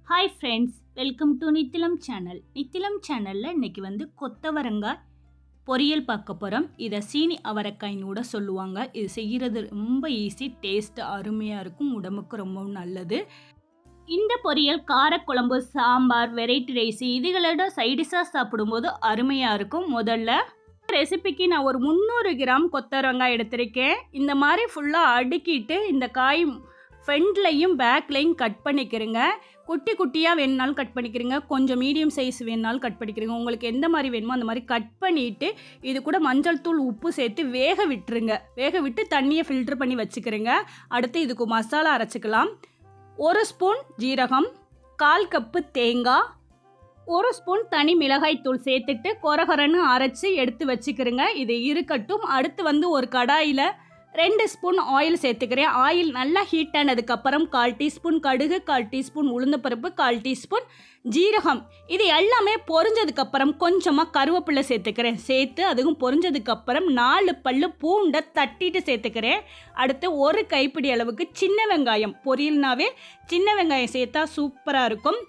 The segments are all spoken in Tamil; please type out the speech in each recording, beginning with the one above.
Hi friends, welcome to Nithilam channel. Nithilam சேனலில் இன்றைக்கி கொத்தவரங்காய் பொரியல் பார்க்க போகிறோம். இதை சீனி அவரைக்காய்னு கூட சொல்லுவாங்க. இது செய்கிறது ரொம்ப ஈஸி, டேஸ்ட் அருமையாக இருக்கும், உடம்புக்கு ரொம்பவும் நல்லது. இந்த பொரியல் காரக்குழம்பு, சாம்பார், வெரைட்டி ரைஸ் இதுகளோட சைடிஷாக சாப்பிடும்போது அருமையாக இருக்கும். முதல்ல ரெசிபிக்கு நான் ஒரு 300 கிராம் கொத்தவரங்காய் எடுத்திருக்கேன். இந்த மாதிரி ஃபுல்லாக அடுக்கிட்டு இந்த காய் ஃப்ரண்ட்லையும் பேக்லையும் கட் பண்ணிக்கிறேங்க. குட்டி குட்டியாக வேணுனாலும் கட் பண்ணிக்கிறீங்க, கொஞ்சம் மீடியம் சைஸ் வேணுனாலும் கட் பண்ணிக்கிறீங்க. உங்களுக்கு எந்த மாதிரி வேணுமோ அந்த மாதிரி கட் பண்ணிவிட்டு இது கூட மஞ்சள் தூள், உப்பு சேர்த்து வேக விட்டுருங்க. வேக விட்டு தண்ணியை ஃபில்ட்ரு பண்ணி வச்சுக்கிறேங்க. அடுத்து இதுக்கு மசாலா அரைச்சிக்கலாம். 1 ஸ்பூன் ஜீரகம், 1/4 கப்பு தேங்காய், 1 ஸ்பூன் தனி மிளகாய் தூள் சேர்த்துட்டு கொரகொரன்னு அரைச்சி எடுத்து வச்சுக்கிறேங்க. இது இருக்கட்டும். அடுத்து ஒரு கடாயில் 2 ஸ்பூன் ஆயில் சேர்த்துக்கிறேன். ஆயில் நல்லா ஹீட் ஆனதுக்கப்புறம் 1/4 டீஸ்பூன் கடுகு, 1/4 டீஸ்பூன் உளுந்தப்பருப்பு, 1/4 டீஸ்பூன் ஜீரகம், இது எல்லாமே பொரிஞ்சதுக்கப்புறம் கொஞ்சமாக கருவேப்பிலை சேர்த்துக்கிறேன். சேர்த்து அதுவும் பொரிஞ்சதுக்கப்புறம் 4 பல்லு பூண்டை தட்டிட்டு சேர்த்துக்கிறேன். அடுத்து 1 கைப்பிடி அளவுக்கு சின்ன வெங்காயம், பொரியல்னாவே சின்ன வெங்காயம் சேர்த்தா சூப்பராக இருக்கும்.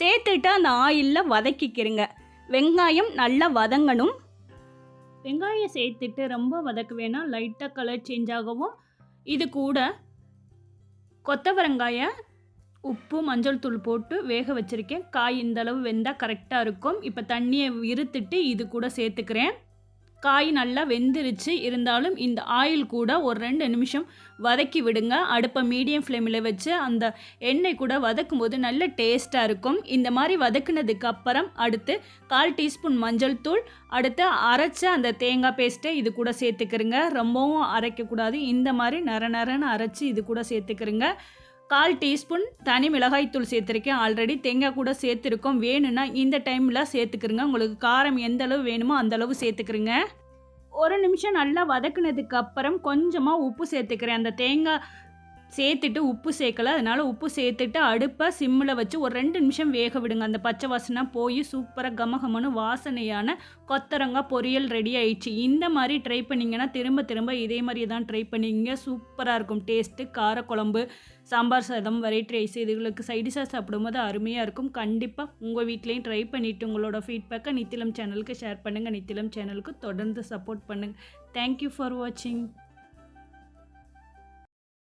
சேர்த்துட்டு அந்த ஆயிலில் வதக்கிக்கிறேங்க. வெங்காயம் நல்லா வதங்கணும். வெங்காயம் சேர்த்துட்டு ரொம்ப வதக்க வேணாம், லைட்டாக கலர் சேஞ்ச் ஆகவும். இது கூட கொத்தவரங்காயை உப்பு, மஞ்சள் தூள் போட்டு வேக வச்சுருக்கேன். காய் இந்தளவு வெந்தால் கரெக்டாக இருக்கும். இப்போ தண்ணியை இருத்துட்டு இது கூட சேர்த்துக்கிறேன். காய் நல்லா வெந்துருச்சு. இருந்தாலும் இந்த ஆயில் கூட ஒரு 2 நிமிஷம் வதக்கி விடுங்க. அடுப்பை மீடியம் ஃப்ளேமில் வச்சு அந்த எண்ணெய் கூட வதக்கும் போது நல்ல டேஸ்ட்டாக இருக்கும். இந்த மாதிரி வதக்குனதுக்கு அப்புறம் அடுத்து 1/4 டீஸ்பூன் மஞ்சள் தூள், அடுத்து அரைச்ச அந்த தேங்காய் பேஸ்ட்டை இது கூட சேர்த்துக்கிறேங்க. ரொம்பவும் அரைக்கக்கூடாது, இந்த மாதிரி நரன்னு அரைச்சி இது கூட சேர்த்துக்கிறேங்க. 1/4 டீஸ்பூன் தனி மிளகாய் தூள் சேர்த்துருக்கேன். ஆல்ரெடி தேங்காய் கூட சேர்த்துருக்கோம். வேணும்னா இந்த டைமில் சேர்த்துக்கிறங்க. உங்களுக்கு காரம் எந்த அளவு வேணுமோ அந்தளவு சேர்த்துக்கிறங்க. 1 நிமிஷம் நல்லா வதக்குனதுக்கு அப்புறம் கொஞ்சமாக உப்பு சேர்த்துக்கிறேன். அந்த தேங்காய் சேர்த்துட்டு உப்பு சேர்க்கலை, அதனால் உப்பு சேர்த்துட்டு அடுப்பை சிம்மில் வச்சு ஒரு 2 நிமிஷம் வேக விடுங்க. அந்த பச்சை வாசனை போய் சூப்பராக கமகமனு வாசனையான கொத்தவரங்காய் பொரியல் ரெடி ஆயிடுச்சு. இந்த மாதிரி ட்ரை பண்ணிங்கன்னா திரும்ப திரும்ப இதே மாதிரி தான் ட்ரை பண்ணிங்க. சூப்பராக இருக்கும் டேஸ்ட்டு. காரக்குழம்பு, சாம்பார் சாதம், வெரைட்டி ரைஸ் இதுகளுக்கு சைடிஷாக சாப்பிடும்போது அருமையாக இருக்கும். கண்டிப்பாக உங்கள் வீட்லேயும் ட்ரை பண்ணிவிட்டு உங்களோட ஃபீட்பேக்கை நித்திலம் சேனலுக்கு ஷேர் பண்ணுங்கள். நித்திலம் சேனலுக்கு தொடர்ந்து சப்போர்ட் பண்ணுங்கள். தேங்க்யூ ஃபார் வாட்சிங்.